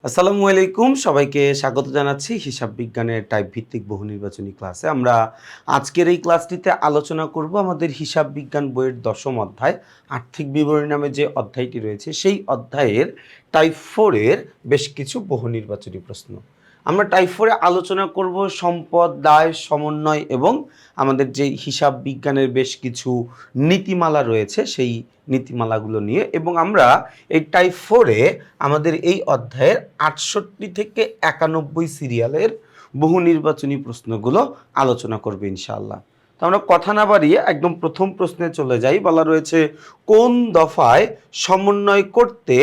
আসসালামু আলাইকুম, সবাইকে স্বাগত জানাচ্ছি হিসাব বিজ্ঞানের টাইপ ভিত্তিক বহু নির্বাচনী ক্লাসে। আমরা আজকের এই ক্লাসটিতে আলোচনা করব আমাদের হিসাব বিজ্ঞান বইয়ের ১০ম অধ্যায় আর্থিক বিবরণী নামে যে অধ্যায়টি রয়েছে সেই অধ্যায়ের টাইপ 4 এর বেশ কিছু বহু নির্বাচনী প্রশ্ন। আমরা টাইপ 4 এ আলোচনা করব সম্পদ, দায়, সমন্বয় এবং আমাদের যে হিসাব বিজ্ঞানের বেশ কিছু নীতিমালা রয়েছে সেই নীতিমালাগুলো নিয়ে, এবং আমরা এই টাইপ 4 এ আমাদের এই অধ্যায়ের ৬৮ থেকে ৯১ সিরিয়ালের বহু নির্বাচনী প্রশ্নগুলো আলোচনা করবে ইনশাআল্লাহ। তো আমরা কথা না বাড়িয়ে একদম প্রথম প্রশ্নে চলে যাই। বলা রয়েছে, কোন দফায় সমন্বয় করতে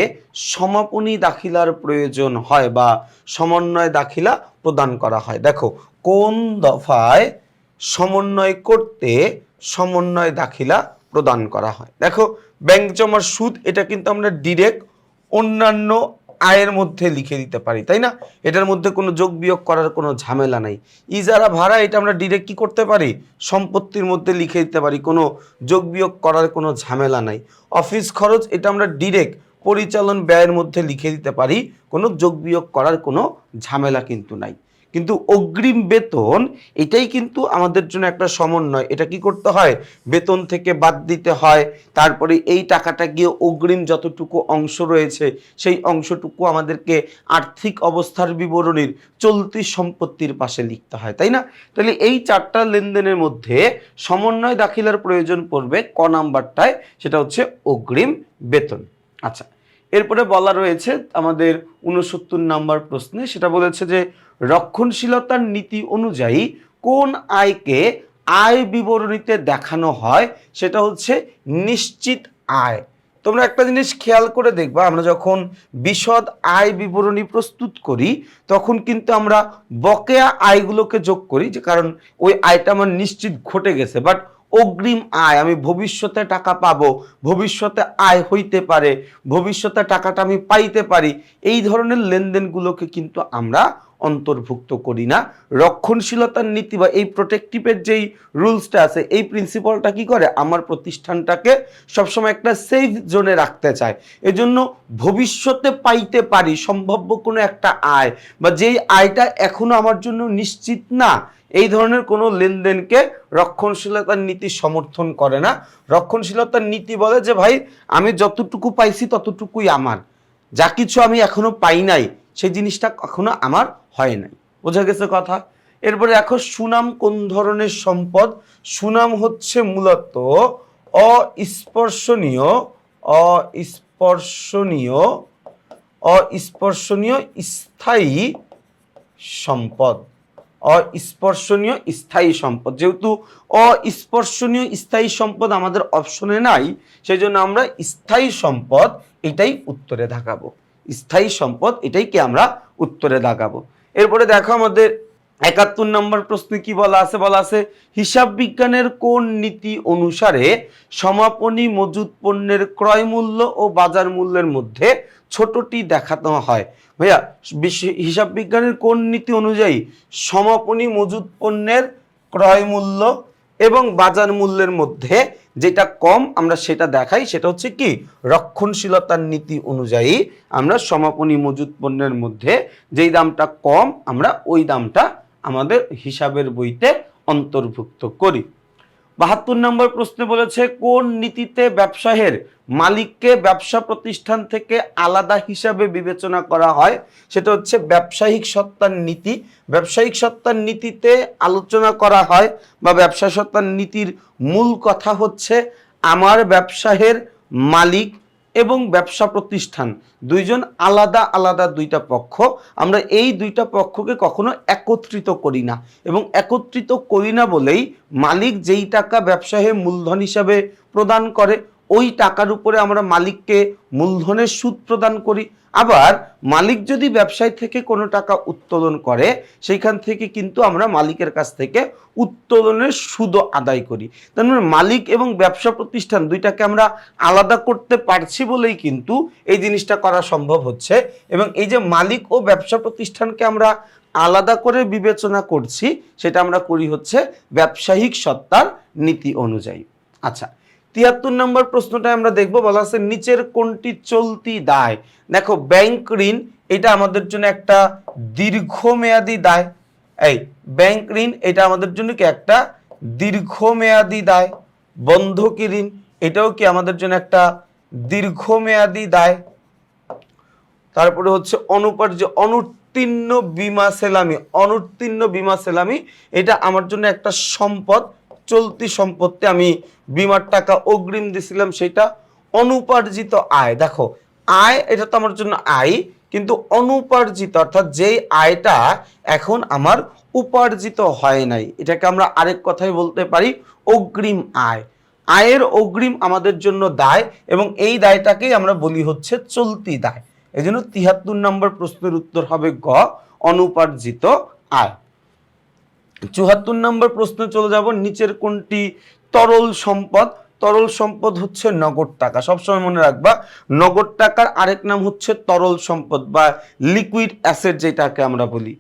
সমাপনী দাখিলার প্রয়োজন হয় বা সমন্বয় দাখিলা প্রদান করা হয়? দেখো, কোন দফায় সমন্বয় করতে সমন্বয় দাখিলা প্রদান করা হয়। দেখো, ব্যাংক জমার সুদ, এটা কিন্তু আমরা ডিরেক্ট অন্যান্য আয়ের মধ্যে লিখে দিতে পারি, তাই না? এটার মধ্যে কোনো যোগ বিয়োগ করার কোনো ঝামেলা নাই। ইজারা ভাড়া, এটা আমরা ডিরেক্ট কি করতে পারি? সম্পত্তির মধ্যে লিখে দিতে পারি, কোনো যোগ বিয়োগ করার কোনো ঝামেলা নাই। অফিস খরচ, এটা আমরা ডিরেক্ট পরিচালন ব্যয়ের মধ্যে লিখে দিতে পারি, কোনো যোগ বিয়োগ করার কোনো ঝামেলা কিন্তু নাই। কিন্তু অগ্রিম বেতন, এটাই কিন্তু আমাদের জন্য একটা সমন্বয়। এটা কি করতে হয়? বেতন থেকে বাদ দিতে হয়, তারপরে এই টাকাটা গিয়ে অগ্রিম যতটুকু অংশ রয়েছে সেই অংশটুকু আমাদেরকে আর্থিক অবস্থার বিবরণীর চলতি সম্পত্তির পাশে লিখতে হয়, তাই না? তাহলে এই চারটা লেনদেনের মধ্যে সমন্বয় দাখিলার প্রয়োজন পড়বে ক নাম্বারটায়, সেটা হচ্ছে অগ্রিম বেতন। আচ্ছা, এরপরে বলা রয়েছে আমাদের ৬৯ নাম্বার প্রশ্নে, সেটা বলেছে যে রক্ষণশীলতার নীতি অনুযায়ী কোন আয়কে আয় বিবরণীতে দেখানো হয়? সেটা হচ্ছে নিশ্চিত আয়। তোমরা একটা জিনিস খেয়াল করে দেখবা, আমরা যখন বিশদ আয় বিবরণী প্রস্তুত করি তখন কিন্তু আমরা বকেয়া আয়গুলোকে যোগ করি, যে কারণ ওই আয়টা আমার নিশ্চিত ঘটে গেছে। বাট অগ্রিম আয়, আমি ভবিষ্যতে টাকা পাবো, ভবিষ্যতে আয় হইতে পারে, ভবিষ্যতে টাকাটা আমি পাইতে পারি, এই ধরনের লেনদেনগুলোকে কিন্তু আমরা অন্তর্ভুক্ত করি না। রক্ষণশীলতার নীতি বা এই প্রোটেক্টিভের যেই রুলসটা আছে, এই প্রিন্সিপালটা কি করে? আমার প্রতিষ্ঠানটাকে সবসময় একটা সেফ জোনে রাখতে চায়। এজন্য ভবিষ্যতে পাইতে পারি সম্ভাব্য কোনো একটা আয়, বা যেই আয়টা এখনো আমার জন্য নিশ্চিত না, এই ধরনের কোনো লেনদেনকে রক্ষণশীলতার নীতি সমর্থন করে না। রক্ষণশীলতার নীতি বলে যে ভাই, আমি যতটুকু পাইছি ততটুকুই আমার, যা কিছু আমি এখনো পাই নাই সেই জিনিসটা এখনো আমার হয় নাই। বোঝা গেছে কথা? এরপরে দেখো, সুনাম কোন ধরনের সম্পদ? সুনাম হচ্ছে মূলত অস্পর্শনীয় অস্পর্শনীয় অস্পর্শনীয় স্থায়ী সম্পদ। অস্পর্শনীয় স্থায়ী সম্পদ, যেহেতু অস্পর্শনীয় স্থায়ী সম্পদ আমাদের অপশনে নাই, সেই জন্য আমরা স্থায়ী সম্পদ এটাই উত্তরে দাগাবো। স্থায়ী সম্পদ এটাইকে আমরা উত্তরে দাগাবো। এরপরে দেখো, আমাদের ৭১ নম্বর প্রশ্নে কি বলা আছে? বলা আছে, হিসাব বিজ্ঞানের কোন নীতি অনুসারে সমাপনী মজুত পণ্যের ক্রয় মূল্য ও বাজার মূল্যের মধ্যে ছোটটি দেখানো হয়? ভাইয়া, হিসাব বিজ্ঞানের কোন নীতি অনুযায়ী সমাপনী মজুত পণ্যের ক্রয় মূল্য এবং বাজার মূল্যের মধ্যে যেটা কম আমরা সেটা দেখাই? সেটা হচ্ছে কি? রক্ষণশীলতার নীতি অনুযায়ী আমরা সমাপনী মজুত পণ্যের মধ্যে যেই দামটা কম আমরা ওই দামটা আমাদের হিসাবের বইতে অন্তর্ভুক্ত করি। ৭২ নম্বর প্রশ্নে বলেছে, কোন নীতিতে ব্যবসায়ের মালিককে ব্যবসা প্রতিষ্ঠান থেকে আলাদা হিসাবে বিবেচনা করা হয়? সেটা হচ্ছে ব্যবসায়িক সত্তার নীতি। ব্যবসায়িক সত্তার নীতিতে আলোচনা করা হয়, বা ব্যবসা সত্তার নীতির মূল কথা হচ্ছে আমার ব্যবসায়ের মালিক এবং ব্যবসা প্রতিষ্ঠান দুইজন আলাদা আলাদা দুইটা পক্ষ। আমরা এই দুইটা পক্ষকে কখনো একত্রিত করি না, এবং একত্রিত করি না বলেই মালিক যেই টাকা ব্যবসায়ে মূলধন হিসাবে প্রদান করে ওই টাকার উপরে আমরা মালিককে মূলধনের সুদ প্রদান করি। আবার মালিক যদি ব্যবসায় থেকে কোনো টাকা উত্তোলন করে সেইখান থেকে কিন্তু আমরা মালিকের কাছ থেকে উত্তোলনের সুদও আদায় করি। তার মানে মালিক এবং ব্যবসা প্রতিষ্ঠান দুইটাকে আমরা আলাদা করতে পারছি বলেই কিন্তু এই জিনিসটা করা সম্ভব হচ্ছে। এবং এই যে মালিক ও ব্যবসা প্রতিষ্ঠানকে আমরা আলাদা করে বিবেচনা করছি, সেটা আমরা করি হচ্ছে ব্যবসায়িক সত্তার নীতি অনুযায়ী। আচ্ছা, ৭৩ নম্বর প্রশ্নটা আমরা দেখব। বলা আছে, নিচের কোনটি চলতি দায়? দেখো, ব্যাংক ঋণ এটা আমাদের জন্য একটা দীর্ঘমেয়াদী দায়। এই ব্যাংক ঋণ এটা আমাদের জন্য কি একটা দীর্ঘমেয়াদী দায়। বন্ধকি ঋণ এটাও কি আমাদের জন্য একটা দীর্ঘমেয়াদী দায়। তারপরে হচ্ছে অনুত্তীর্ণ বীমা সেলামি, অনুত্তীর্ণ বীমা সেলামি এটা আমার জন্য একটা সম্পদ, চলতি সম্পত্তি। আমি বীমার টাকা অগ্রিম দিছিলাম, সেটা অনুপার্জিত আয়। দেখো আয় এটা তো আমার জন্য আয়, কিন্তু অনুপার্জিত অর্থাৎ যেই আয়টা এখন আমার উপার্জিত হয় নাই, এটাকে আমরা আরেক কথায় বলতে পারি অগ্রিম আয়। আয়ের অগ্রিম আমাদের জন্য দায় এবং এই দায়টাকেই আমরা বলি হচ্ছে চলতি দায়। এই জন্য ৭৩ নম্বর প্রশ্নের উত্তর হবে গ, অনুপার্জিত আয়। ৭৪ নম্বর প্রশ্নে চলে যাব, নিচের কোনটি তরল সম্পদ? তরল সম্পদ হচ্ছে নগদ টাকা। সবসময় মনে রাখবা নগদ টাকার আরেক নাম হচ্ছে তরল সম্পদ বা লিকুইড অ্যাসেট যেটাকে আমরা বলি।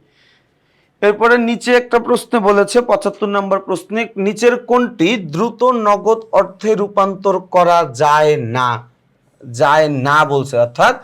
এরপরে নিচে একটা প্রশ্নে বলেছে ৭৫ নম্বর প্রশ্নে, নিচের কোনটি দ্রুত নগদ অর্থে রূপান্তর করা যায় না? যায় না বলছে, অর্থাৎ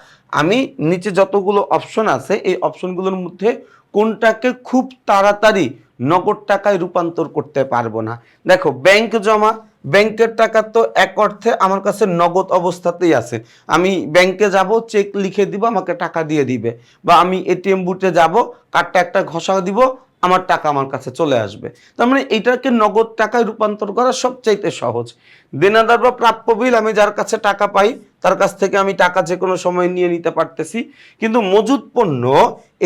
আমি নিচে যতগুলো অপশন আছে এই অপশনগুলোর মধ্যে কোনটাকে খুব তাড়াতাড়ি নগদ টাকায় রূপান্তর করতে পারবো না। দেখো ব্যাংক জমা, ব্যাংকের টাকা তো এক অর্থে আমার কাছে নগদ অবস্থাতেই আছে। আমি ব্যাংকে যাব, চেক লিখে দিব, আমাকে টাকা দিয়ে দিবে, বা আমি এটিএম বুথে যাব, কার্ডটা একটা ঘষা দিব, আমার টাকা আমার কাছে চলে আসবে। তার মানে এটাকে নগদ টাকায় রূপান্তর করা সবচাইতে সহজ। দেনাদার বা প্রাপ্য বিল, আমি যার কাছে টাকা পাই তার কাছ থেকে আমি টাকা যে কোনো সময় নিয়ে নিতে পারতেছি। কিন্তু মজুদ পণ্য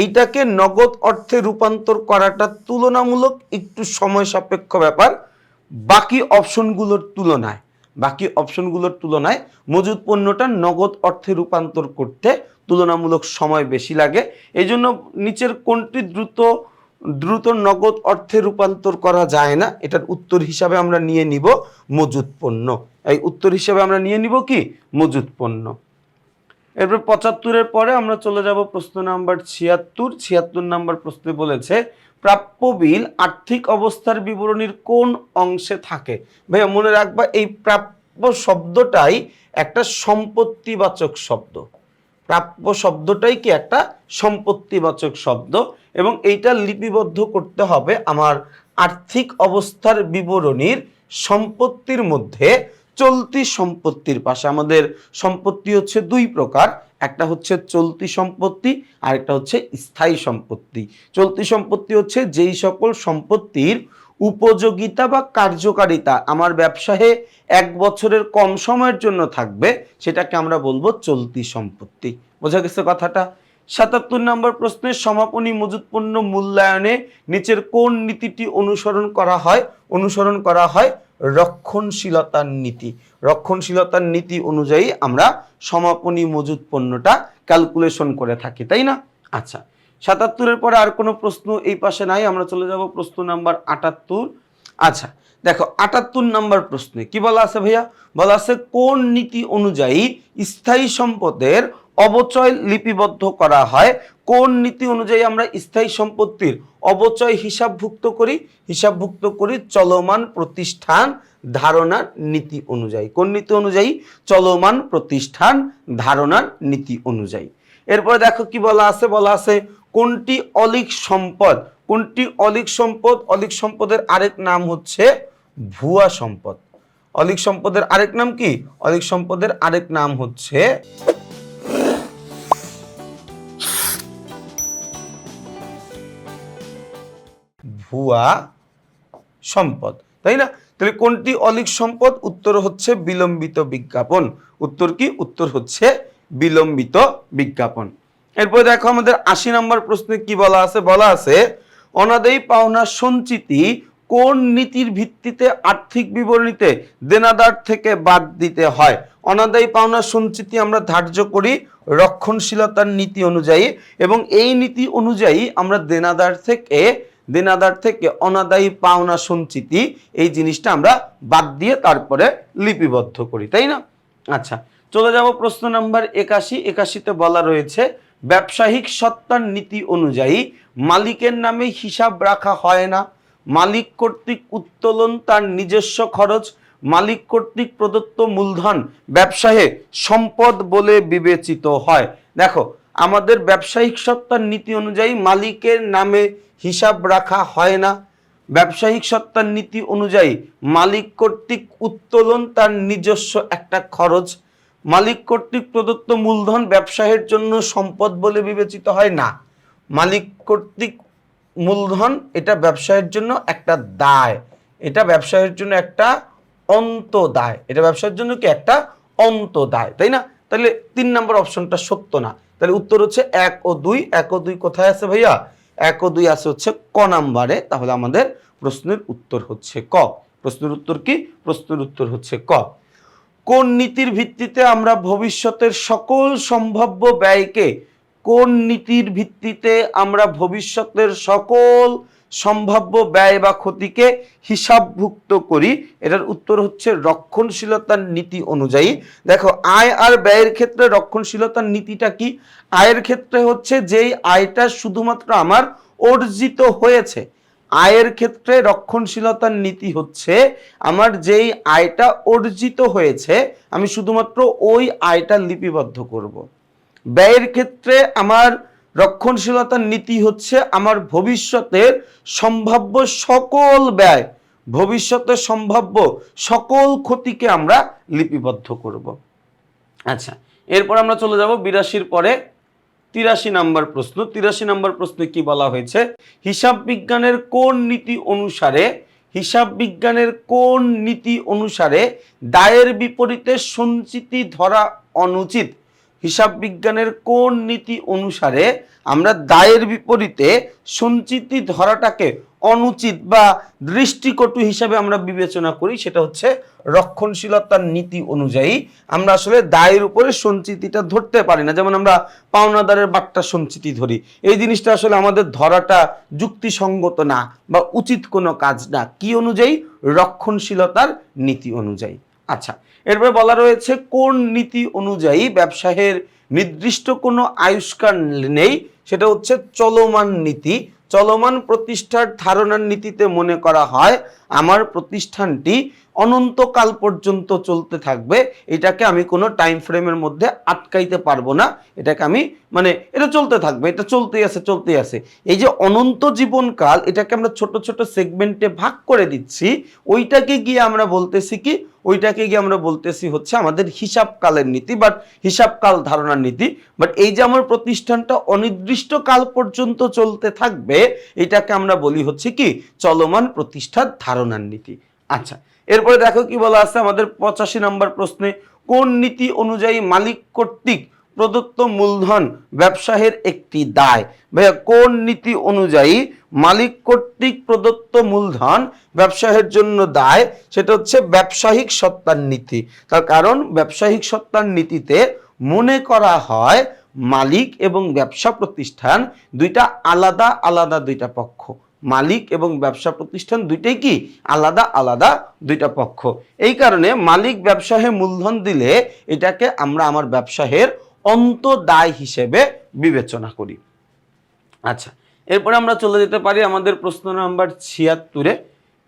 এইটাকে নগদ অর্থে রূপান্তর করাটা তুলনামূলক একটু সময় সাপেক্ষ ব্যাপার বাকি অপশনগুলোর তুলনায় মজুদ পণ্যটা নগদ অর্থে রূপান্তর করতে তুলনামূলক সময় বেশি লাগে। এই জন্য নিচের কোনটি দ্রুত নগদ অর্থে রূপান্তর করা যায় না, এটার উত্তর হিসাবে আমরা নিয়ে নিব মজুদ পণ্য। এই উত্তর হিসাবে আমরা নিয়ে নিব কি মজুদ পণ্য। এরপর ৭৫-এর পরে আমরা চলে যাব প্রশ্ন নাম্বার ৭৬। ৭৬ নাম্বার প্রশ্নে বলেছে প্রাপ্য বিল আর্থিক অবস্থার বিবরণীর কোন অংশে থাকে? ভাইয়া মনে রাখবা এই প্রাপ্য শব্দটাই একটা সম্পত্তিবাচক শব্দ। প্রাপ্য শব্দটাই কি একটা সম্পত্তিবাচক শব্দ এবং এইটা লিপিবদ্ধ করতে হবে আমার আর্থিক অবস্থার বিবরণীর সম্পত্তির মধ্যে চলতি সম্পত্তির পাশে। আমাদের সম্পত্তি হচ্ছে দুই প্রকার, একটা হচ্ছে চলতি সম্পত্তি আর একটা হচ্ছে স্থায়ী সম্পত্তি। চলতি সম্পত্তি হচ্ছে যেই সকল সম্পত্তির উপযোগিতা বা কার্যকারিতা আমার ব্যবসায়ে ১ বছরের কম সময়ের জন্য থাকবে, সেটাকে আমরা বলবো চলতি সম্পত্তি। বোঝা গেছে কথাটা? ৭৭ নম্বর প্রশ্নের সমাপনী মজুদ পণ্য মূল্যায়নে নিচের কোন নীতিটি অনুসরণ করা হয় রক্ষণশীলতার নীতি। রক্ষণশীলতার নীতি অনুযায়ী আমরা সমাপনী মজুদ পণ্যটা ক্যালকুলেশন করে থাকি, তাই না? আচ্ছা, ৭৭-এর পরে আর কোনো প্রশ্ন এই পাশে নাই, আমরা চলে যাব প্রশ্ন নাম্বার ৭৮। আচ্ছা দেখো ৭৮ নম্বর প্রশ্নে কি বলা আছে ভাইয়া? বলা আছে কোন নীতি অনুযায়ী স্থায়ী সম্পদের অবচয় লিপিবদ্ধ করা হয়? কোন নীতি অনুযায়ী আমরা স্থায়ী সম্পত্তির অবচয় হিসাবভুক্ত করি চলমান প্রতিষ্ঠান ধারণার নীতি অনুযায়ী। কোন নীতি অনুযায়ী? চলমান প্রতিষ্ঠান ধারণার নীতি অনুযায়ী। এরপরে দেখো কি বলা আছে কোনটি অলিক সম্পদ? অলিক সম্পদের আরেক নাম হচ্ছে ভুয়া সম্পদ। অলিক সম্পদের আরেক নাম কি? অলিক সম্পদের আরেক নাম হচ্ছে ভুয়া সম্পদ, তাই না? তাহলে কোনটি অলিক সম্পদ? উত্তর হচ্ছে বিলম্বিত বিজ্ঞাপন। উত্তর কি? উত্তর হচ্ছে বিলম্বিত বিজ্ঞাপন। এরপর দেখো আমাদের ৮০ নম্বর প্রশ্নে কি বলা আছে অনাদায়ী পাওনা সঞ্চিতি কোন নীতির ভিত্তিতে আর্থিক বিবরণীতে দেনাদার থেকে বাদ দিতে হয়? অনাদায়ী পাওনা সঞ্চিতি আমরা ধার্য করি রক্ষণশীলতার নীতি অনুযায়ী এবং এই নীতি অনুযায়ী আমরা দেনাদার থেকে অনাদায়ী পাওনা সঞ্চিতি এই জিনিসটা আমরা বাদ দিয়ে তারপরে লিপিবদ্ধ করি, তাই না? আচ্ছা, চলে যাব প্রশ্ন নাম্বার ৮১। ৮১-তে বলা রয়েছে ব্যবসায়িক সত্তার নীতি অনুযায়ী মালিকের নামে হিসাব রাখা হয় না। মালিক কর্তৃক উত্তোলন তার নিজস্ব খরচ। মালিক কর্তৃক প্রদত্ত মূলধন ব্যবসায়ে সম্পদ বলে বিবেচিত হয়। দেখো আমাদের ব্যবসায়িক সত্তার নীতি অনুযায়ী মালিকের নামে হিসাব রাখা হয় না। ব্যবসায়িক সত্তার নীতি অনুযায়ী মালিক কর্তৃক উত্তোলন তার নিজস্ব একটা খরচ। মালিক কর্তৃক প্রদত্ত মূলধন ব্যবসায়ের জন্য সম্পদ বলে বিবেচিত হয় না। মালিক কর্তৃক মূলধন এটা ব্যবসায়ের জন্য একটা দায়, এটা ব্যবসায়ের জন্য একটা অন্তদায়, এটা ব্যবসার জন্য কি একটা অন্তদায়, তাই না? তাহলে 3 নম্বর অপশনটা সত্য না। তাহলে উত্তর হচ্ছে 1 ও 2। 1 ও 2 কোথায় আছে ভাইয়া? 1 ও 2 আছে হচ্ছে ক নাম্বারে। তাহলে আমাদের প্রশ্নের উত্তর হচ্ছে ক। প্রশ্নের উত্তর কি? প্রশ্নের উত্তর হচ্ছে ক। কোন নীতির ভিত্তিতে আমরা ভবিষ্যতের সকল সম্ভাব্য ব্যয়কে, কোন নীতির ভিত্তিতে আমরা ভবিষ্যতের সকল সম্ভাব্য ব্যয় বা ক্ষতিকে হিসাবভুক্ত করি? এটার উত্তর হচ্ছে রক্ষণশীলতার নীতি অনুযায়ী। দেখো, আয় আর ব্যয়ের ক্ষেত্রে রক্ষণশীলতার নীতিটা কি? আয়ের ক্ষেত্রে হচ্ছে যেই আয়টা শুধুমাত্র আমার অর্জিত হয়েছে, আয়ের ক্ষেত্রে রক্ষণশীলতার নীতি হচ্ছে আমার যেই আয়টা অর্জিত হয়েছে আমি শুধুমাত্র ওই আয়টা লিপিবদ্ধ করব। ব্যয়ের ক্ষেত্রে আমার রক্ষণশীলতার নীতি হচ্ছে আমার ভবিষ্যতের সম্ভাব্য সকল ব্যয়, ভবিষ্যতের সম্ভাব্য সকল ক্ষতিকে আমরা লিপিবদ্ধ করব। আচ্ছা, এরপর আমরা চলে যাব 82-র পরে 83 নম্বর প্রশ্ন। 83 নম্বর প্রশ্নে কি বলা হয়েছে? হিসাব বিজ্ঞানের কোন নীতি অনুসারে, হিসাব বিজ্ঞানের কোন নীতি অনুসারে দায়ের বিপরীতে সঞ্চিতি ধরা অনুচিত? হিসাব বিজ্ঞানের কোন নীতি অনুসারে আমরা দায়ের বিপরীতে সঞ্চিতি ধরাটাকে অনুচিত বা দৃষ্টিকটু হিসাবে আমরা বিবেচনা করি? সেটা হচ্ছে রক্ষণশীলতার নীতি অনুযায়ী আমরা আসলে দায়ের উপরে সঞ্চিতিটা ধরতে পারি না। যেমন আমরা পাওনাদারের বাট্টা সঞ্চিতি ধরি, এই জিনিসটা আসলে আমাদের ধরাটা যুক্তিসঙ্গত না বা উচিত কোনো কাজ না। কি অনুযায়ী? রক্ষণশীলতার নীতি অনুযায়ী। আচ্ছা, এরপরে বলা রয়েছে কোন নীতি অনুযায়ী ব্যবসায়ের নির্দিষ্ট কোনো আয়ুষ্কাল নেই? সেটা হচ্ছে চলমান নীতি। চলমান প্রতিষ্ঠার ধারণার নীতিতে মনে করা হয় আমার প্রতিষ্ঠানটি অনন্তকাল পর্যন্ত চলতে থাকবে, এটাকে আমি কোনো টাইম ফ্রেমের মধ্যে আটকাইতে পারবো না, এটাকে আমি এটা চলতে থাকবে, এটা চলতেই আছে। এই যে অনন্ত জীবনকাল, এটাকে আমরা ছোট ছোট সেগমেন্টে ভাগ করে দিচ্ছি, ওইটাকে গিয়ে আমরা বলতেছি হচ্ছে আমাদের হিসাবকালের নীতি বা হিসাবকাল ধারণার নীতি। বাট এই যে আমার প্রতিষ্ঠানটা অনির্দিষ্ট কাল পর্যন্ত চলতে থাকবে, এটাকে আমরা বলি হচ্ছে কি চলমান প্রতিষ্ঠার ধারণার নীতি। আচ্ছা, এরপরে দেখো কি বলা আছে আমাদের 85 নম্বর প্রশ্নে। কোন নীতি অনুযায়ী মালিক কর্তৃক প্রদত্ত মূলধন ব্যবসায়ের একটি দায়? ভাইয়া, কোন নীতি অনুযায়ী মালিক কর্তৃক প্রদত্ত মূলধন ব্যবসায়ের জন্য দায়? সেটা হচ্ছে ব্যবসায়িক সত্তার নীতি। তার কারণ ব্যবসায়িক সত্তার নীতিতে মনে করা হয় মালিক এবং ব্যবসা প্রতিষ্ঠান দুইটা আলাদা আলাদা দুইটা পক্ষ। মালিক এবং ব্যবসা প্রতিষ্ঠান দুইটাই কি আলাদা আলাদা দুইটা পক্ষ। এই কারণে মালিক ব্যবসায়ে মূলধন দিলে এটাকে আমরা আমার ব্যবসায়ের অন্তদায় হিসেবে বিবেচনা করি। আচ্ছা, এরপরে আমরা চলে যেতে পারি আমাদের প্রশ্ন নাম্বার 76-এ।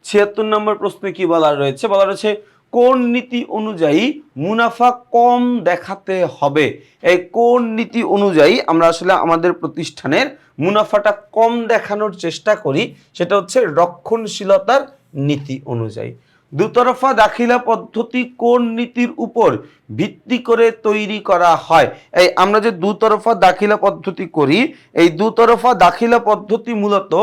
76 নম্বর প্রশ্নে কি বলা রয়েছে? বলা রয়েছে কোন নীতি অনুযায়ী মুনাফা কম দেখাতে হবে? এই কোন নীতি অনুযায়ী আমরা আসলে আমাদের প্রতিষ্ঠানের মুনাফাটা কম দেখানোর চেষ্টা করি? সেটা হচ্ছে রক্ষণশীলতার নীতি অনুযায়ী। দুতরফা দাখিলা পদ্ধতি কোন নীতির উপর ভিত্তি করে তৈরি করা হয়? এই আমরা যে দুতরফা দাখিলা পদ্ধতি করি, এই দুতরফা দাখিলা পদ্ধতি মূলত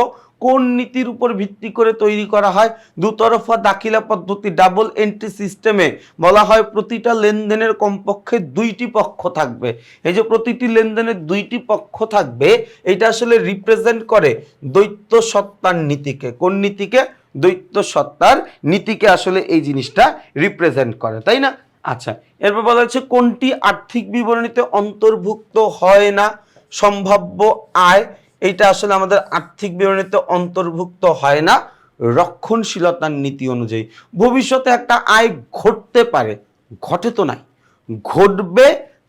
কোন নীতির উপর ভিত্তি করে তৈরি করা হয়? দুতরফা দাখিলা পদ্ধতি ডাবল এন্ট্রি সিস্টেমে বলা হয় প্রতিটা লেনদেনের কমপক্ষে 2টি পক্ষ থাকবে। এই যে প্রতিটি লেনদেনের 2টি পক্ষ থাকবে, এটা আসলে রিপ্রেজেন্ট করে দ্বৈত সত্তার নীতিকে। কোন নীতিকে? দ্বৈত সত্তার নীতিকে আসলে এই জিনিসটা রিপ্রেজেন্ট করে, তাই না? আচ্ছা, এরপর বলা হচ্ছে কোনটি আর্থিক বিবরণীতে অন্তর্ভুক্ত হয় না? সম্ভাব্য আয়, এইটা আসলে আমাদের আর্থিক বিবরণীতে অন্তর্ভুক্ত হয় না রক্ষণশীলতার নীতি অনুযায়ী। ভবিষ্যতে একটা আয় ঘটতে পারে, ঘটে তো নাই, ঘটবে,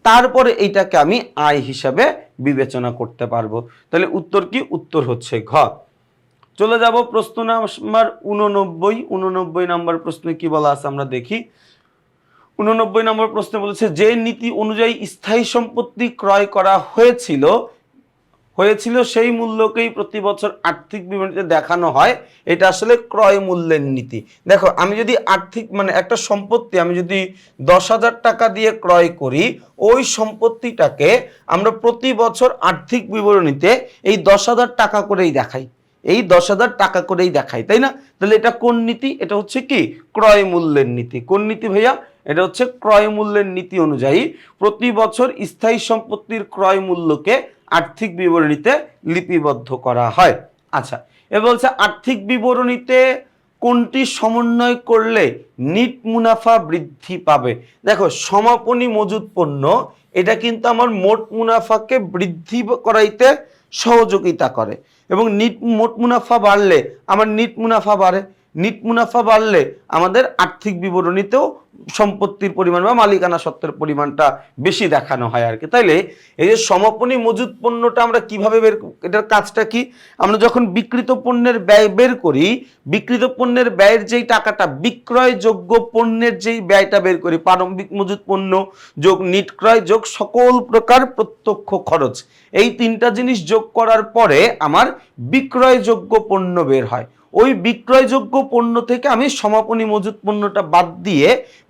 তারপরে এইটাকে আমি আয় হিসাবে বিবেচনা করতে পারবো। তাহলে উত্তর কি? উত্তর হচ্ছে ঘ। চলে যাব প্রশ্ন নাম্বার 89। 89 নম্বর প্রশ্নে কি বলা আছে আমরা দেখি। 89 নম্বর প্রশ্নে বলেছে যে নীতি অনুযায়ী স্থায়ী সম্পত্তি ক্রয় করা হয়েছিল সেই মূল্যকেই প্রতি বছর আর্থিক বিবরণীতে দেখানো হয়, এটা আসলে ক্রয় মূল্যের নীতি। দেখো আমি যদি আর্থিক মানে একটা সম্পত্তি আমি যদি 10,000 টাকা দিয়ে ক্রয় করি, ওই সম্পত্তিটাকে আমরা প্রতি বছর আর্থিক বিবরণীতে এই 10,000 টাকা করেই দেখাই, এই 10,000 টাকা করেই দেখাই, তাই না? তাহলে এটা কোন নীতি? এটা হচ্ছে কি ক্রয় মূল্যের নীতি। কোন নীতি ভাইয়া? এটা হচ্ছে ক্রয় মূল্যের নীতি অনুযায়ী প্রতি বছর স্থায়ী সম্পত্তির ক্রয় মূল্যকে আর্থিক বিবরণীতে লিপিবদ্ধ করা হয়। আচ্ছা, এবার বলছে আর্থিক বিবরণীতে কোনটি সমন্বয় করলে নিট মুনাফা বৃদ্ধি পাবে? দেখো সমাপনী মজুত পণ্য এটা কিন্তু আমার মোট মুনাফাকে বৃদ্ধি করাইতে সহযোগিতা করে এবং মোট মুনাফা বাড়লে আমার নিট মুনাফা বাড়ে, নিট মুনাফা বাড়লে আমাদের আর্থিক বিবরণীতেও সম্পত্তির পরিমাণ বা মালিকানা সত্ত্বের পরিমাণটা বেশি দেখানো হয় আর কি। তাইলে এই যে সমাপনী মজুত পণ্যটা আমরা কিভাবে এটার কাজটা কি? আমরা যখন বিক্রিত পণ্যের ব্যয় বের করি, বিক্রিত পণ্যের ব্যয়ের যেই টাকাটা বিক্রয়যোগ্য পণ্যের যেই ব্যয়টা বের করি, প্রারম্ভিক মজুত পণ্য যোগ নিট ক্রয় যোগ সকল প্রকার প্রত্যক্ষ খরচ, এই তিনটা জিনিস যোগ করার পরে আমার বিক্রয়যোগ্য পণ্য বের হয়। ওই বিক্রয়যোগ্য পণ্য থেকে আমি সমাপনী মজুত পণ্যটা বাদ দিয়ে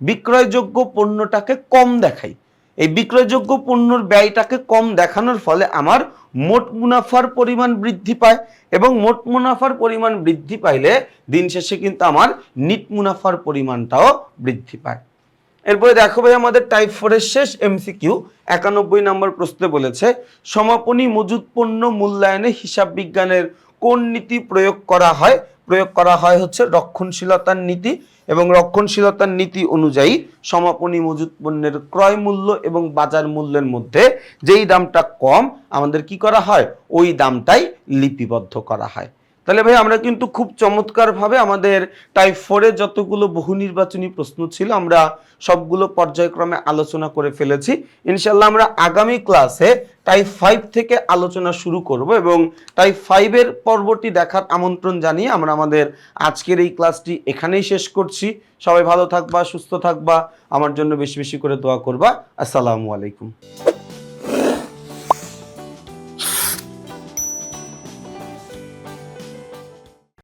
বিক্রয়যোগ্য পণ্যটাকে কম দেখাই। এই বিক্রয়যোগ্য পণ্যর ব্যয়টাকে কম দেখানোর ফলে আমার মোট মুনাফার পরিমাণ বৃদ্ধি পায় এবং মোট মুনাফার পরিমাণ বৃদ্ধি পাইলে দিন শেষে কিন্তু আমার নিট মুনাফার পরিমাণটাও বৃদ্ধি পায়। এরপরে দেখো ভাই আমাদের টাইপ 4 এর শেষ এমসিকিউ 91 নম্বর প্রশ্নে বলেছে সমাপনী মজুত পণ্য মূল্যায়নে হিসাব বিজ্ঞানের কোন নীতি প্রয়োগ করা হয়? প্রয়োগ করা হয় হচ্ছে রক্ষণশীলতার নীতি এবং রক্ষণশীলতার নীতি অনুযায়ী সমাপনী মজুত পণ্যের ক্রয় মূল্য এবং বাজার মূল্যের মধ্যে যেই দামটা কম আমাদের কি করা হয়? ওই দামটাই লিপিবদ্ধ করা হয়। তাহলে ভাই আমরা কিন্তু খুব চমৎকারভাবে আমাদের টাইপ 4 এর যতগুলো বহু নির্বাচনী প্রশ্ন ছিল আমরা সবগুলো পর্যায়ক্রমে আলোচনা করে ফেলেছি। ইনশাল্লাহ আমরা আগামী ক্লাসে টাইপ 5 থেকে আলোচনা শুরু করব এবং টাইপ 5 এর পর্বটি দেখার আমন্ত্রণ জানিয়ে আমরা আমাদের আজকের এই ক্লাসটি এখানেই শেষ করছি। সবাই ভালো থাকবা, সুস্থ থাকবা, আমার জন্য বেশি বেশি করে দোয়া করবা। আসসালামু আলাইকুম।